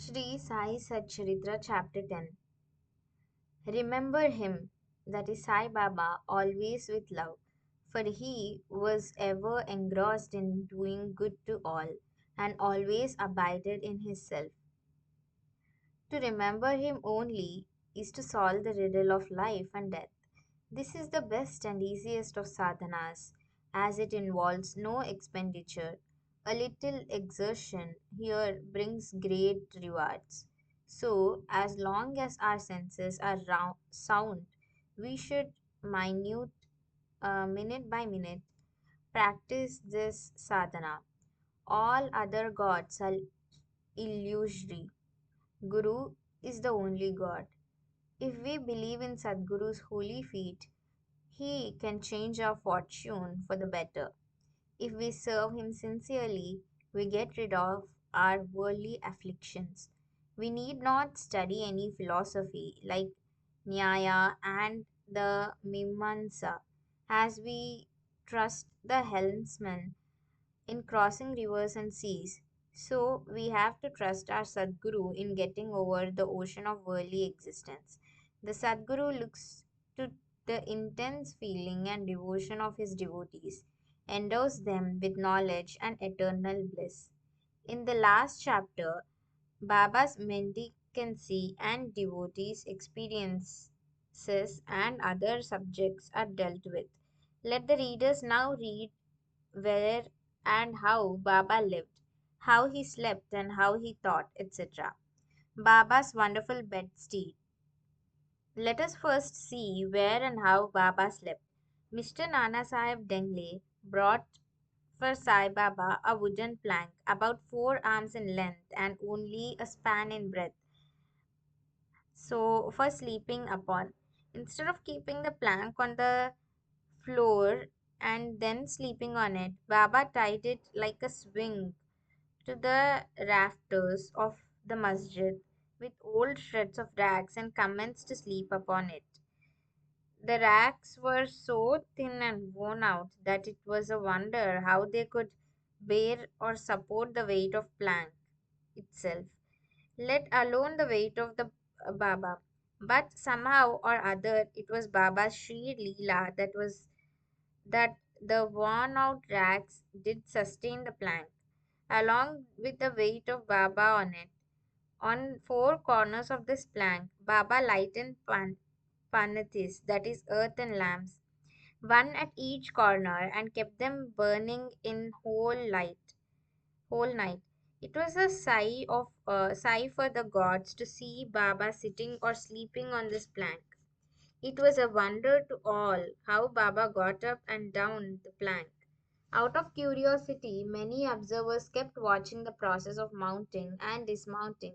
Shri Sai Satcharitra Chapter 10. Remember him, that is Sai Baba, always with love, for he was ever engrossed in doing good to all, and always abided in his self. To remember him only is to solve the riddle of life and death. This is the best and easiest of sadhanas, as it involves no expenditure. A little exertion here brings great rewards. So, as long as our senses are sound, we should minute, minute by minute, practice this sadhana. All other gods are illusory. Guru is the only God. If we believe in Sadguru's holy feet, he can change our fortune for the better. If we serve him sincerely, we get rid of our worldly afflictions. We need not study any philosophy like Nyaya and the Mimamsa, as we trust the helmsman in crossing rivers and seas. So we have to trust our Sadguru in getting over the ocean of worldly existence. The Sadguru looks to the intense feeling and devotion of his devotees, endows them with knowledge and eternal bliss. In the last chapter, Baba's mendicancy and devotees' experiences and other subjects are dealt with. Let the readers now read where and how Baba lived, how he slept and how he thought, etc. Baba's wonderful bedstead. Let us first see where and how Baba slept. Mr. Nana Sahib Dengle brought for Sai Baba a wooden plank about 4 arms in length and only a span in breadth, so for sleeping upon. Instead of keeping the plank on the floor and then sleeping on it, Baba tied it like a swing to the rafters of the masjid with old shreds of rags and commenced to sleep upon it. The rags were so thin and worn out that it was a wonder how they could bear or support the weight of plank itself, let alone the weight of the Baba. But somehow or other, it was Baba's Sri Leela that the worn out rags did sustain the plank, along with the weight of Baba on it. On 4 corners of this plank, Baba lightened panathis, that is, earthen lamps, one at each corner, and kept them burning in whole night. It was a sigh for the gods to see Baba sitting or sleeping on this plank. It was a wonder to all how Baba got up and down the plank. Out of curiosity, many observers kept watching the process of mounting and dismounting,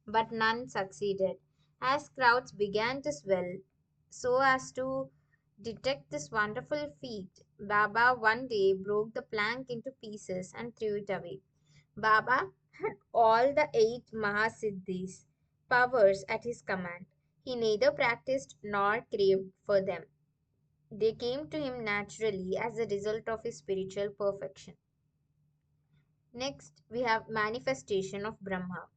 but none succeeded. As crowds began to swell so as to detect this wonderful feat, Baba one day broke the plank into pieces and threw it away. Baba had all the 8 Mahasiddhis powers at his command. He neither practiced nor craved for them. They came to him naturally as a result of his spiritual perfection. Next, we have manifestation of Brahma.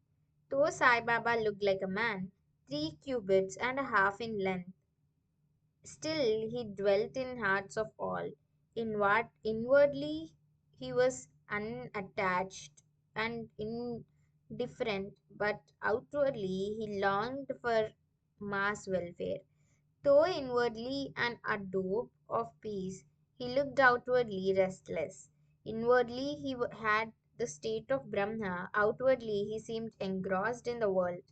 Though Sai Baba looked like a man, 3 cubits and a half in length, still he dwelt in hearts of all. Inwardly, he was unattached and indifferent, but outwardly he longed for mass welfare. Though inwardly an adobe of peace, he looked outwardly restless. Inwardly he had the state of Brahma, outwardly he seemed engrossed in the world.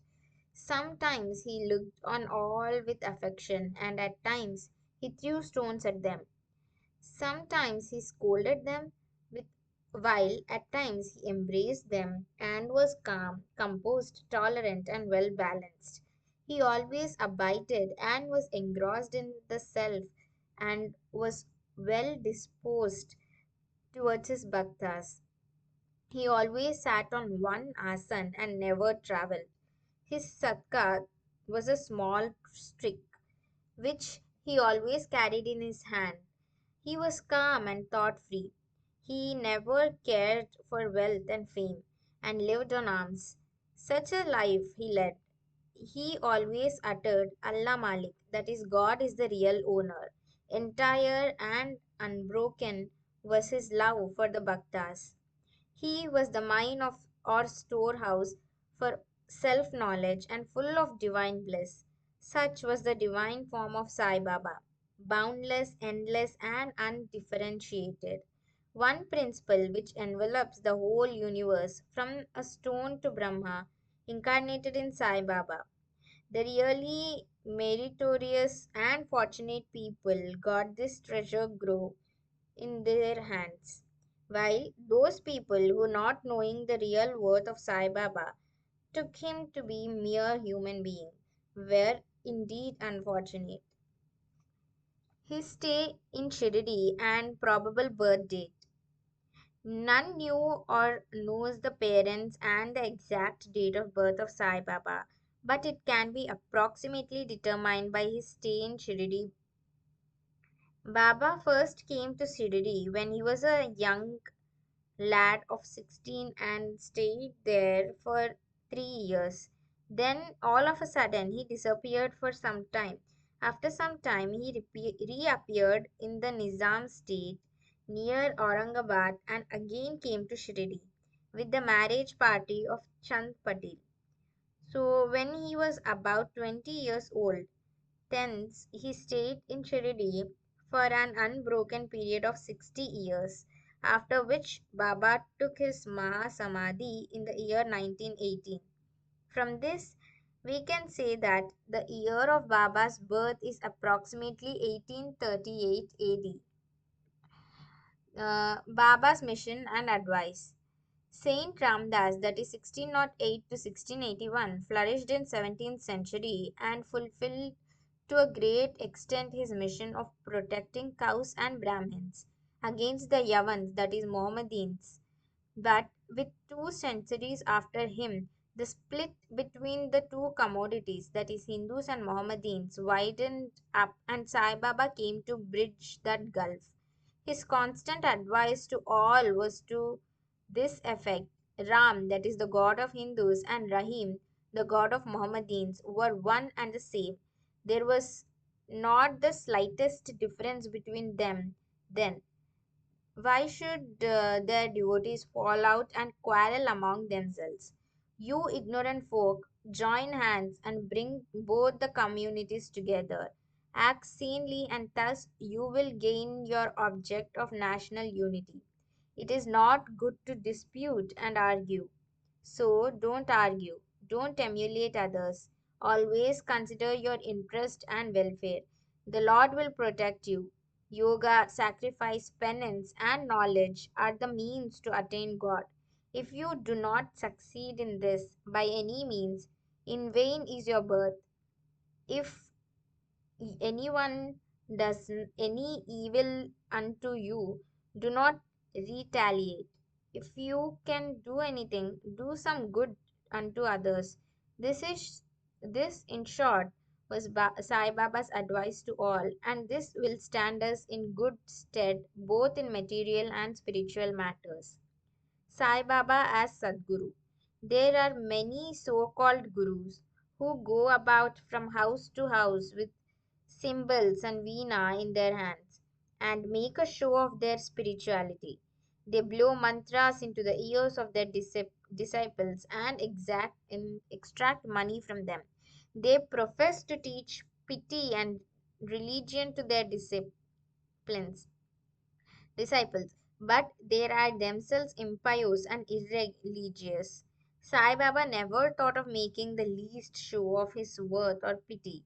Sometimes he looked on all with affection, and at times he threw stones at them. Sometimes he scolded them, with, while at times he embraced them and was calm, composed, tolerant, and well balanced. He always abided and was engrossed in the self and was well disposed towards his bhaktas. He always sat on one asan and never travelled. His satka was a small stick which he always carried in his hand. He was calm and thought free. He never cared for wealth and fame and lived on alms. Such a life he led. He always uttered Allah Malik, that is, God is the real owner. Entire and unbroken was his love for the Bhaktas. He was the mine of or storehouse for self knowledge and full of divine bliss. Such was the divine form of Sai Baba, boundless, endless, and undifferentiated. One principle which envelops the whole universe, from a stone to Brahma, incarnated in Sai Baba. The really meritorious and fortunate people got this treasure grow in their hands, while those people who, not knowing the real worth of Sai Baba, took him to be mere human being, were indeed unfortunate. His stay in Shirdi and probable birth date. None knew or knows the parents and the exact date of birth of Sai Baba, but it can be approximately determined by his stay in Shirdi. Baba first came to Shirdi when he was a young lad of 16 and stayed there for 3 years. Then, all of a sudden, he disappeared for some time. After some time, he reappeared in the Nizam state near Aurangabad and again came to Shirdi with the marriage party of Chand Patil. So, when he was about 20 years old, thence he stayed in Shirdi for an unbroken period of 60 years, after which Baba took his Maha Samadhi in the year 1918. From this, we can say that the year of Baba's birth is approximately 1838 AD. Baba's mission and advice. Saint Ramdas, that is 1608 to 1681, flourished in 17th century and fulfilled to a great extent his mission of protecting cows and Brahmins against the Yavans, that is Mohammedans. But with 2 centuries after him, the split between the two commodities, that is Hindus and Mohammedans, widened up and Sai Baba came to bridge that gulf. His constant advice to all was to this effect: Ram, that is the god of Hindus, and Rahim, the god of Mohammedans, were one and the same. There was not the slightest difference between them then. Why should their devotees fall out and quarrel among themselves? You ignorant folk, join hands and bring both the communities together. Act sanely, and thus you will gain your object of national unity. It is not good to dispute and argue. So don't argue. Don't emulate others. Always consider your interest and welfare. The Lord will protect you. Yoga, sacrifice, penance, and knowledge are the means to attain God. If you do not succeed in this by any means, in vain is your birth. If anyone does any evil unto you, do not retaliate. If you can do anything, do some good unto others. This in short was Sai Baba's advice to all, and this will stand us in good stead both in material and spiritual matters. Sai Baba as Sadguru. There are many so called gurus who go about from house to house with cymbals and veena in their hands and make a show of their spirituality. They blow mantras into the ears of their disciples and extract money from them. They profess to teach pity and religion to their disciples, but they are themselves impious and irreligious. Sai Baba never thought of making the least show of his worth or pity.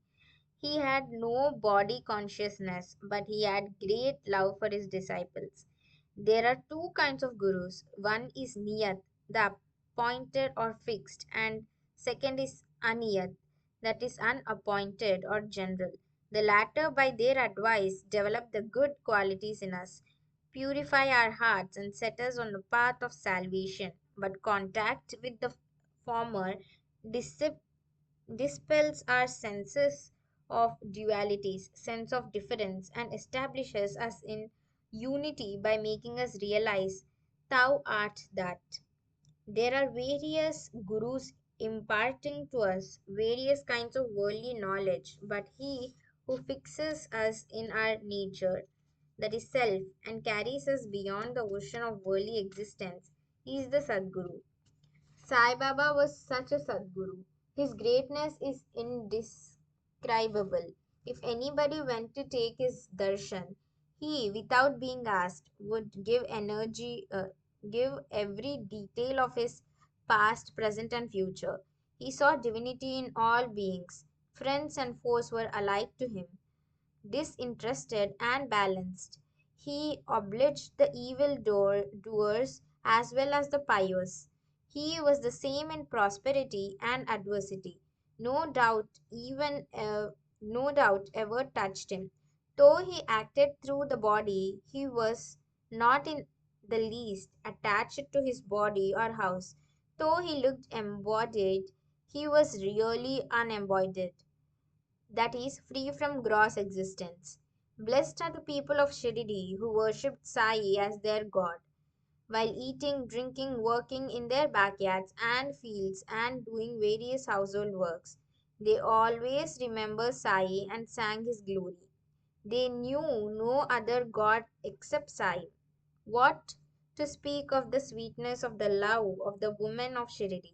He had no body consciousness, but he had great love for his disciples. There are two kinds of gurus. One is niyat, the appointed or fixed, and second is aniyat, that is unappointed or general. The latter, by their advice, develop the good qualities in us, purify our hearts, and set us on the path of salvation. But contact with the former dissip dispels our senses of dualities, sense of difference, and establishes us in unity by making us realize thou art that. There are various gurus imparting to us various kinds of worldly knowledge, but he who fixes us in our nature, that is self, and carries us beyond the ocean of worldly existence, is the Sadguru. Sai Baba was such a Sadguru. His greatness is indescribable. If anybody went to take his darshan, he, without being asked, would give every detail of his past, present, and future. He saw divinity in all beings. Friends and foes were alike to him, disinterested and balanced. He obliged the doers as well as the pious. He was the same in prosperity and adversity. No doubt, no doubt ever touched him. Though he acted through the body, he was not in the least attached to his body or house. Though he looked embodied, he was really unembodied, that is, free from gross existence. Blessed are the people of Shirdi who worshipped Sai as their god, while eating, drinking, working in their backyards and fields, and doing various household works. They always remembered Sai and sang his glory. They knew no other god except Sai. What to speak of the sweetness of the love of the women of Shirdi?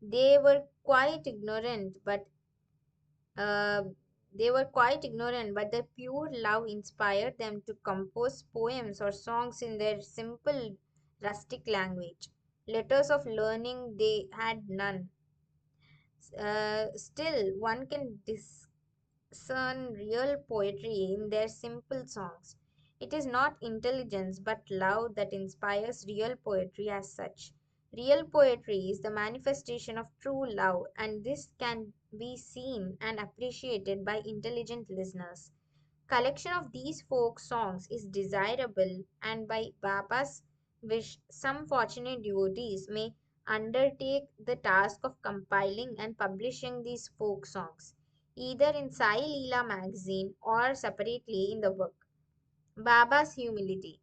They were quite ignorant, but uh, the pure love inspired them to compose poems or songs in their simple, rustic language. Letters of learning they had none. Still, one can discern real poetry in their simple songs. It is not intelligence but love that inspires real poetry as such. Real poetry is the manifestation of true love, and this can be seen and appreciated by intelligent listeners. Collection of these folk songs is desirable, and by Baba's wish, some fortunate devotees may undertake the task of compiling and publishing these folk songs, either in Sai Leela magazine or separately in the book. Baba's humility.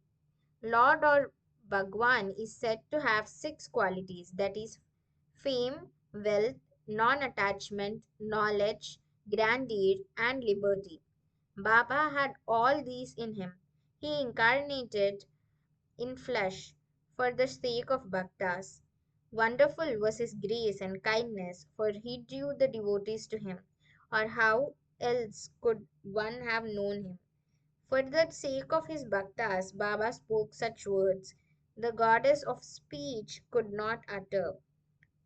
Lord or Bhagwan is said to have six qualities, that is, fame, wealth, non attachment, knowledge, grandeur, and liberty. Baba had all these in him. He incarnated in flesh for the sake of bhaktas. Wonderful was his grace and kindness, for he drew the devotees to him. Or how else could one have known him? For the sake of his bhaktas, Baba spoke such words the goddess of speech could not utter.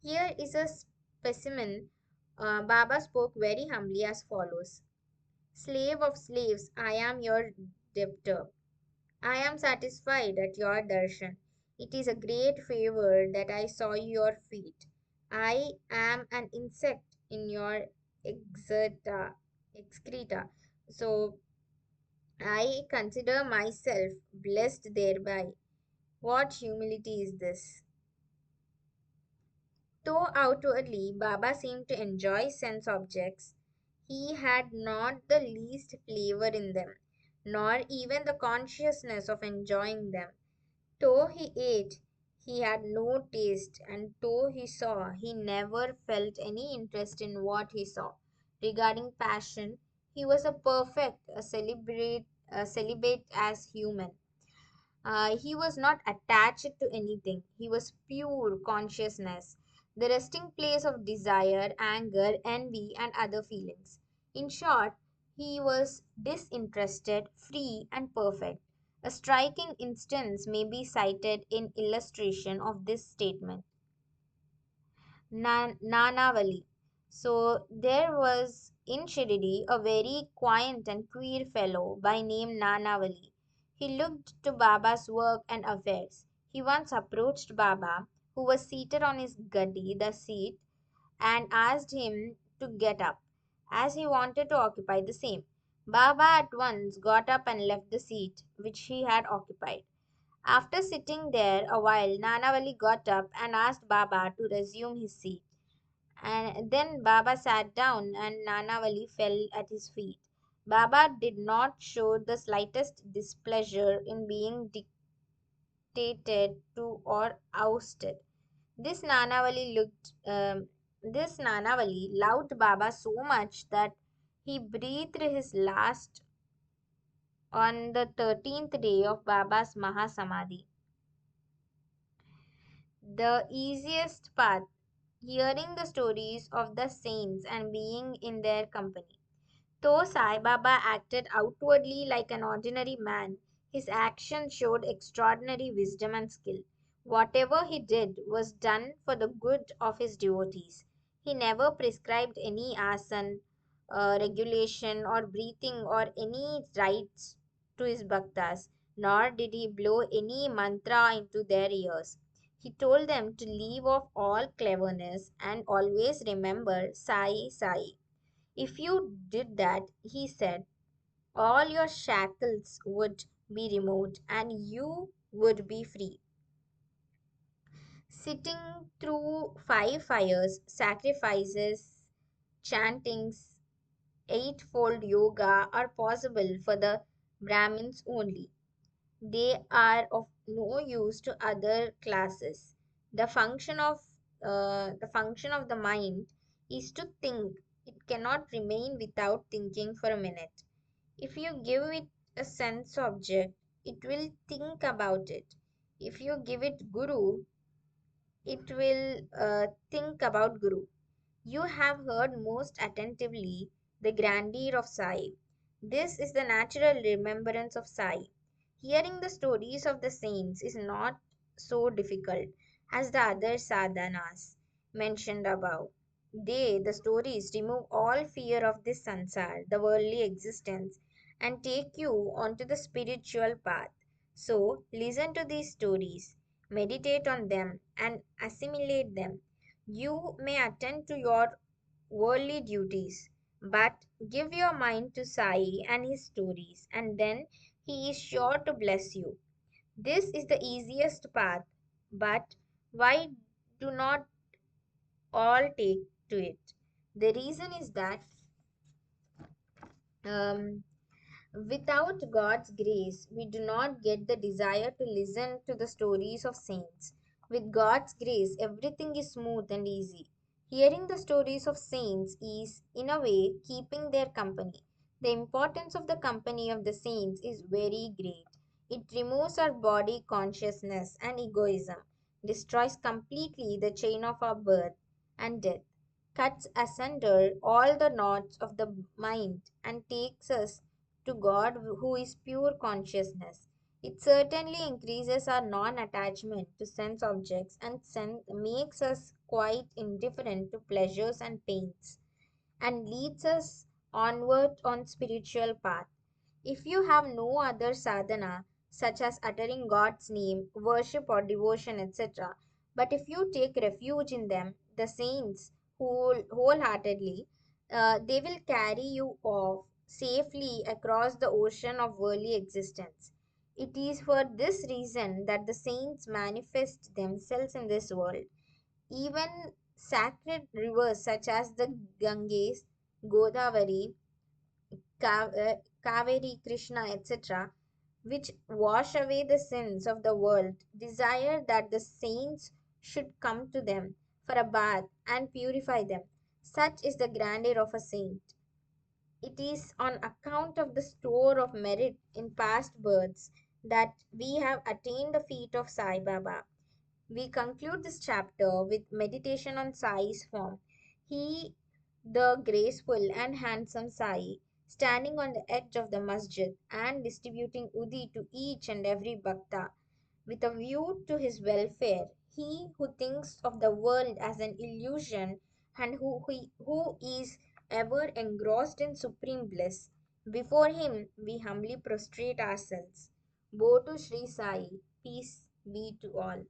Here is a specimen. Baba spoke very humbly as follows: Slave of slaves, I am your debtor. I am satisfied at your darshan. It is a great favor that I saw your feet. I am an insect in your excreta. So I consider myself blessed thereby. What humility is this? Though outwardly Baba seemed to enjoy sense objects, he had not the least flavor in them, nor even the consciousness of enjoying them. Though he ate, he had no taste, and though he saw, he never felt any interest in what he saw. Regarding passion, he was a celibate as human. He was not attached to anything. He was pure consciousness, the resting place of desire, anger, envy, and other feelings. In short, he was disinterested, free, and perfect. A striking instance may be cited in illustration of this statement. Nanavali. So there was in Shirdi a very quiet and queer fellow by name Nanavali. He looked to Baba's work and affairs. He once approached Baba, who was seated on his gaddi, the seat, and asked him to get up, as he wanted to occupy the same. Baba at once got up and left the seat which he had occupied. After sitting there a while, Nanavali got up and asked Baba to resume his seat. And then Baba sat down and Nanavali fell at his feet. Baba did not show the slightest displeasure in being dictated to or ousted. This Nanavali This Nanavali loved Baba so much that he breathed his last on the 13th day of Baba's Mahasamadhi. The easiest path, hearing the stories of the saints and being in their company. Though Sai Baba acted outwardly like an ordinary man, his actions showed extraordinary wisdom and skill. Whatever he did was done for the good of his devotees. He never prescribed any asan, regulation, or breathing or any rites to his bhaktas, nor did he blow any mantra into their ears. He told them to leave off all cleverness and always remember Sai Sai. If you did that, he said, all your shackles would be removed and you would be free. Sitting through 5 fires, sacrifices, chantings, eightfold yoga are possible for the Brahmins only. They are of no use to other classes. The function of the mind is to think. It cannot remain without thinking for a minute. If you give it a sense object, it will think about it. If you give it Guru, it will think about Guru. You have heard most attentively the grandeur of Sai. This is the natural remembrance of Sai. Hearing the stories of the saints is not so difficult as the other sadhanas mentioned above. The stories, remove all fear of this sansar, the worldly existence, and take you onto the spiritual path. So, listen to these stories, meditate on them, and assimilate them. You may attend to your worldly duties, but give your mind to Sai and his stories, and then he is sure to bless you. This is the easiest path, but why do not all take to it? The reason is that um, without God's grace, we do not get the desire to listen to the stories of saints. With God's grace, everything is smooth and easy. Hearing the stories of saints is, in a way, keeping their company. The importance of the company of the saints is very great. It removes our body consciousness and egoism, destroys completely the chain of our birth and death, cuts asunder all the knots of the mind, and takes us to God who is pure consciousness. It certainly increases our non attachment to sense objects and makes us quite indifferent to pleasures and pains and leads us onward on spiritual path. If you have no other sadhana, such as uttering God's name, worship or devotion, etc., but if you take refuge in them, the saints, wholeheartedly, they will carry you off safely across the ocean of worldly existence. It is for this reason that the saints manifest themselves in this world. Even sacred rivers such as the Ganges, Godavari, Kaveri, Krishna, etc., which wash away the sins of the world, desire that the saints should come to them for a bath and purify them. Such is the grandeur of a saint. It is on account of the store of merit in past births that we have attained the feet of Sai Baba. We conclude this chapter with meditation on Sai's form. He, the graceful and handsome Sai, standing on the edge of the masjid and distributing udi to each and every bhakta with a view to his welfare. He who thinks of the world as an illusion and who is ever engrossed in supreme bliss. Before him we humbly prostrate ourselves. Bow to Sri Sai. Peace be to all.